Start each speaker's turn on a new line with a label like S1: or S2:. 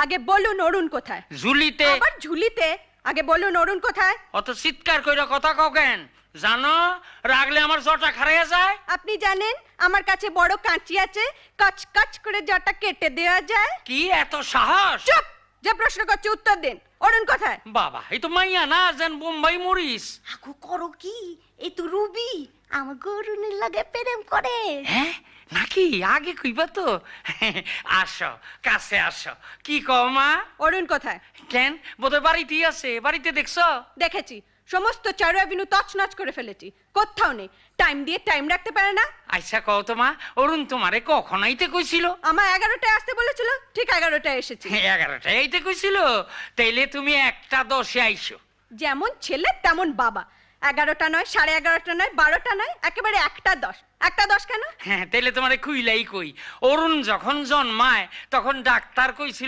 S1: আগে বলুন অরুণ কোথায়?
S2: ঝুলিতে।
S1: আবার ঝুলিতে? আগে বলুন অরুণ কোথায়?
S2: অত চিৎকার কইরা কথা কও কেন? জানো রাগলে আমার জটা খারাইয়া যায়।
S1: আপনি জানেন আমার কাছে বড় কাঁচি আছে, কাচ কাচ করে জটা কেটে দেওয়া যায়।
S2: কি এত সাহস?
S1: চুপ! যে প্রশ্ন করছে উত্তর দিন। অরুণ কোথায়?
S2: বাবা এই তো মাইয়া না, যেন বোম্বাই মরিস।
S3: আগু করো কি? এই তো রুবি আমার গরুনের লাগে প্রেম করে।
S2: হ্যাঁ নাকি? আগে কইবা তো। আসো কাছে আসো। কি কও মা?
S1: অরুণ কোথায়?
S2: কেন বোধহয় বাড়িতেই আছে। বাড়িতে দেখছো?
S1: দেখেছি, সমস্ত চারু অ্যাভিনিউ তছনছ করে ফেলেছি, কোথাও নেই। টাইম দিয়ে টাইম রাখতে পারে না।
S2: আচ্ছা কও তো মা, অরুণ তোমারে কখন আইতে কইছিল?
S1: আমার 11টায় আসতে বলেছিল, ঠিক 11টায় এসেছি।
S2: 11টায় আইতে কইছিল? তাইলে তুমি 1:10 আইছো।
S1: যেমন ছেলে তেমন বাবা। 11টা নয়, 11:30টা নয়, 12টা নয়, একেবারে 1:10। 1:10 কেন?
S2: হ্যাঁ তাইলে তোমারে খুইলাই কই, অরুণ যখন জন্মায় তখন ডাক্তার কইছিল